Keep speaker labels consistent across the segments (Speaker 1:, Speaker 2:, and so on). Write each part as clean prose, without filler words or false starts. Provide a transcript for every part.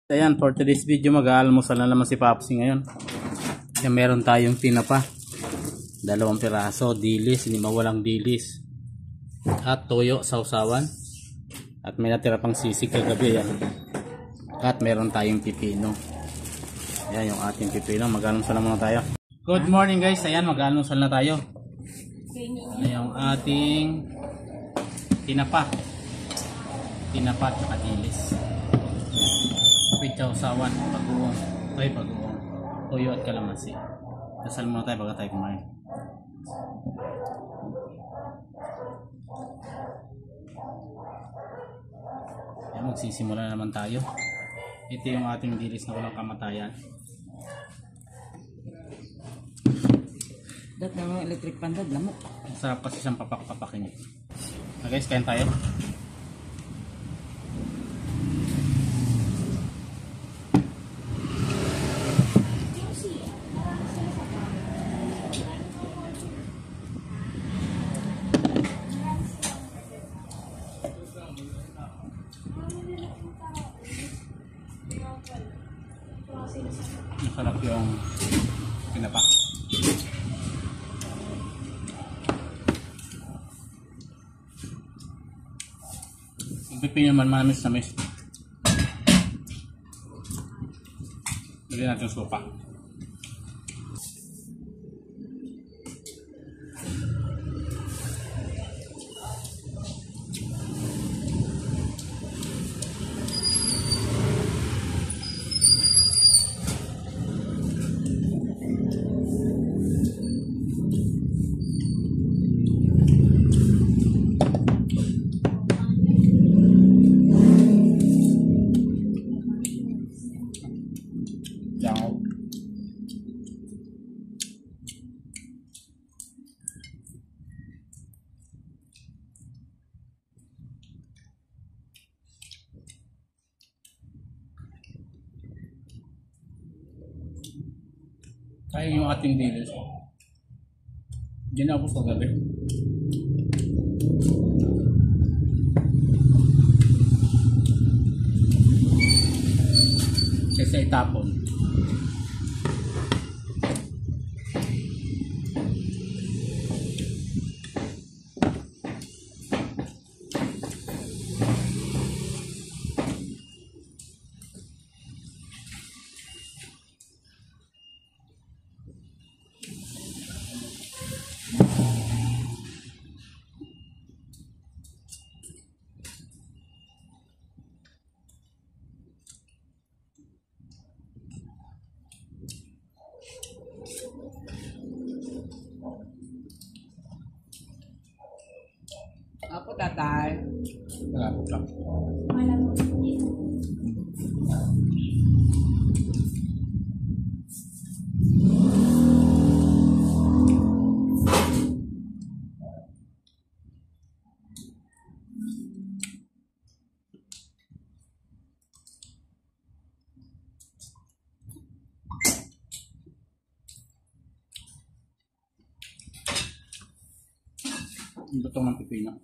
Speaker 1: Ayan, for today's video mag-aalmusal na naman si Papsi ngayon. Kaya meron tayong tinapa. 2 piraso, dilis, hindi mawalang dilis. At toyo, sausawan. At may natira pang sisig kagabi. Yan. At meron tayong pipino. Ayan yung ating pipino. Mag-aalmusal na muna tayo. Good morning guys. Ayan, mag-aalmusal na tayo. Ayan yung ating tinapa. Tinapa at saka dilis. Sausawan, pag-uong, toyo at kalamansi. Dasal muna tayo bago tayo kumain. Ayan, magsisimula naman tayo. Ito yung ating dilis na walang kamatayan.
Speaker 2: Dat na electric pan dad, lamok.
Speaker 1: Masarap kasi siyang papak-papakin. Okay guys, kain tayo. Masarap yung tinapa. Yung pipino naman manamis na mis. Lagyan natin yung sopa. Kaya yung ating dilis. Diyan ako sa gabi. Kaysa itapon.
Speaker 2: Apa tatay?
Speaker 1: Malapot lang. Ang lutong ng pipino.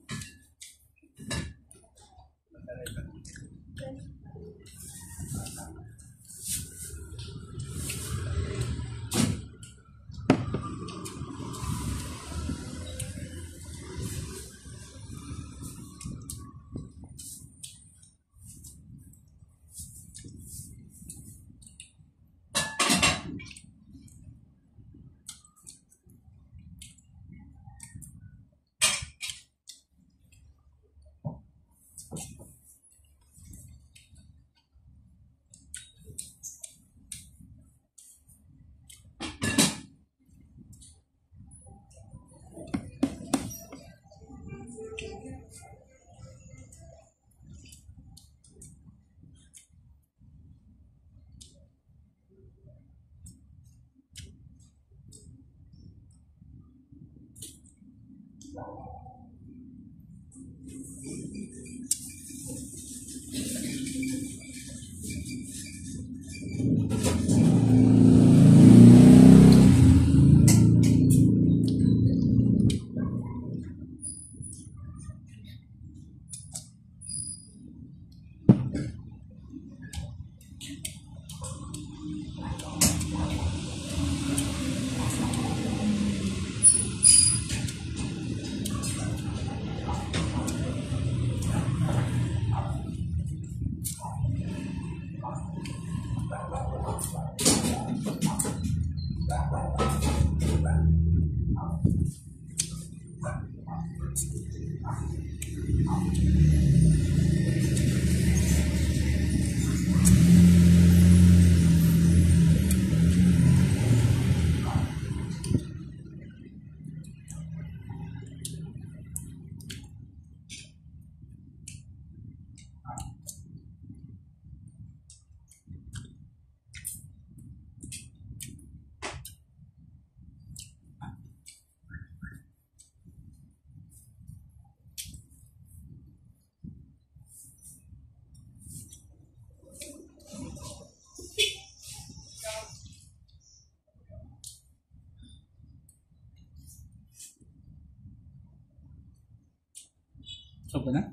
Speaker 1: ka na?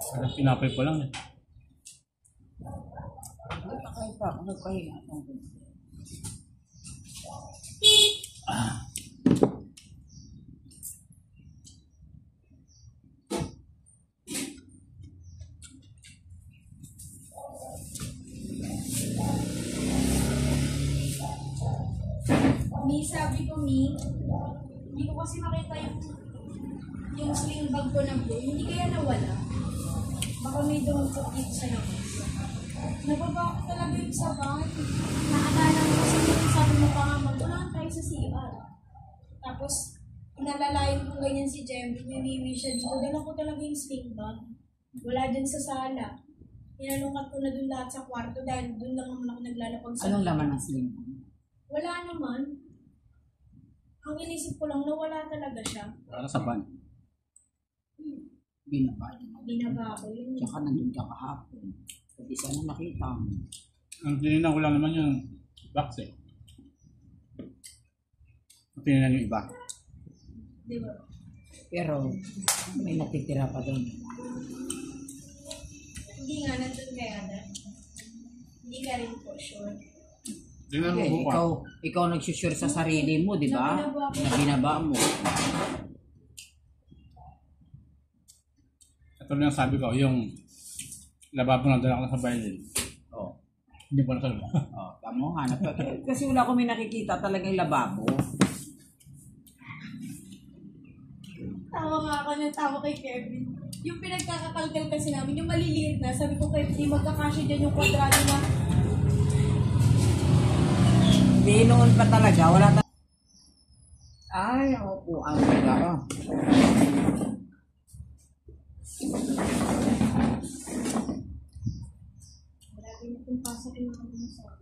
Speaker 1: Parang pinapay ko lang eh.
Speaker 2: Nagpakain pa ako. Nagpahinga ako.
Speaker 3: Mi, sabi ko, hindi ko kasi makita yung sling bag ko na blue. Hindi kaya nawala. Baka may dumupot dito sa labas. Nababa ko talaga yung sabat. Naalala ko kasi yung sabi mo pa nga, magpulaan tayo sa CR. Tapos, inalalayan ko ganyan si Jem. May siya dito. Dala ko talaga yung sling bag. Wala dyan sa sala. Inalungkat ko na dun lahat sa kwarto dahil dun lang naman ako naglalapag sa...
Speaker 2: Anong laman ng sling?
Speaker 3: Wala naman. Ang inisip ko lang, nawala talaga siya.
Speaker 1: Para sa ban.
Speaker 2: Binaba.
Speaker 3: Binaba ko yun.
Speaker 2: Tsaka nandun ka kahapon. Pati sana nakita mo.
Speaker 1: Ang tininan ko lang naman yung box eh. Ang tininan yung iba.
Speaker 3: Di ba?
Speaker 2: Pero may natitira pa doon.
Speaker 3: Hindi nga, nandun kaya na. Hindi ka rin po sure.
Speaker 1: Tingnan mo
Speaker 2: Okay,
Speaker 1: buka.
Speaker 2: ikaw nagsusure sa sarili mo, di ba?
Speaker 3: Nabinaba ko.
Speaker 2: Na binaba mo.
Speaker 1: Ito lang sabi ko, yung lababo na dala ko na sa violin.
Speaker 2: Oh.
Speaker 1: Hindi ko na talaga.
Speaker 2: Oh, tamo hanap ka. Kasi wala ko may nakikita talaga yung lababo.
Speaker 3: Tawa nga ako ng tawa kay Kevin. Yung pinagkakakalkal kasi namin, yung maliliit na, sabi ko kay Kevin, magkakasya dyan yung kwadrado na.
Speaker 2: Hindi, noon pa talaga. Wala Ay, opo. Ang talaga.
Speaker 3: Marami na kung pasok yung mga dinosaur.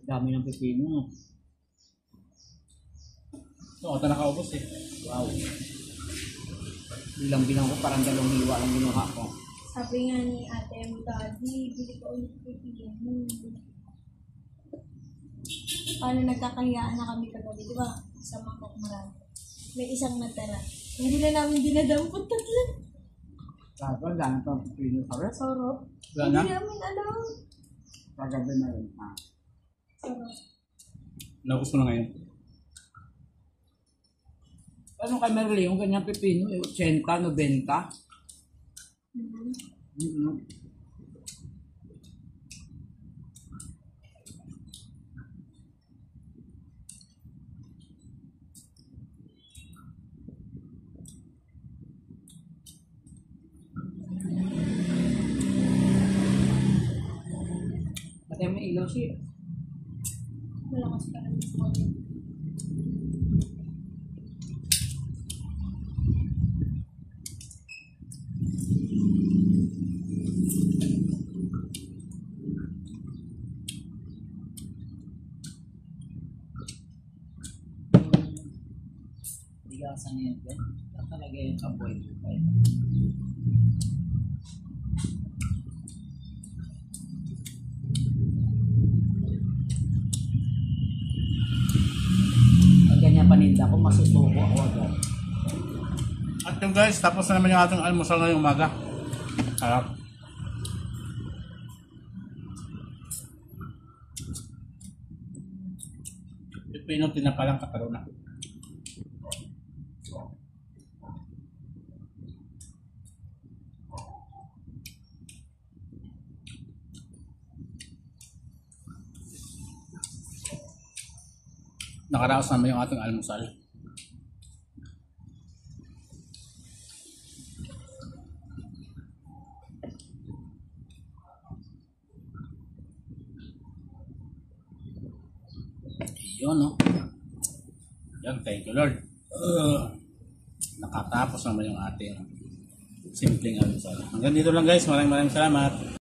Speaker 2: Dami ng pepino.
Speaker 1: Oo, ito nakaubos eh.
Speaker 2: Wow. Bilang ko parang 2 hiwa lang ginuha ko.
Speaker 3: Sabi nga ni ate mo, Daddy, bili ko ulit pipilian mo. Paano nagkakahiyaan na kami kagabi, di ba? Sa mangkok marami. May isang natara. Hindi na namin dinadampot tatlo.
Speaker 2: Tapos dami pang pepino sa rest.
Speaker 3: Sarap.
Speaker 1: Wala na?
Speaker 3: Hindi namin alam.
Speaker 2: Kagabi na rin.
Speaker 3: Sarap.
Speaker 1: Naubos mo na ngayon.
Speaker 2: Ano kay Merly, yung ganyang pepino, 80, 90? Mm-hmm. Pati may ilaw siya.
Speaker 3: Malakas pa rin.
Speaker 2: Bigasan niya yan. Talaga yung kaboy. Pag ganyan paninda ko, masusuko ako agad.
Speaker 1: At yun guys, tapos na naman yung ating almusal ngayong umaga. Harap. Pipino tinapalang kataro na. Nakaraos naman yung ating almusal. Yun, no? Yan, thank you Lord. Nakatapos naman yung ating simpleng almusal. Hanggang dito lang guys. Maraming salamat.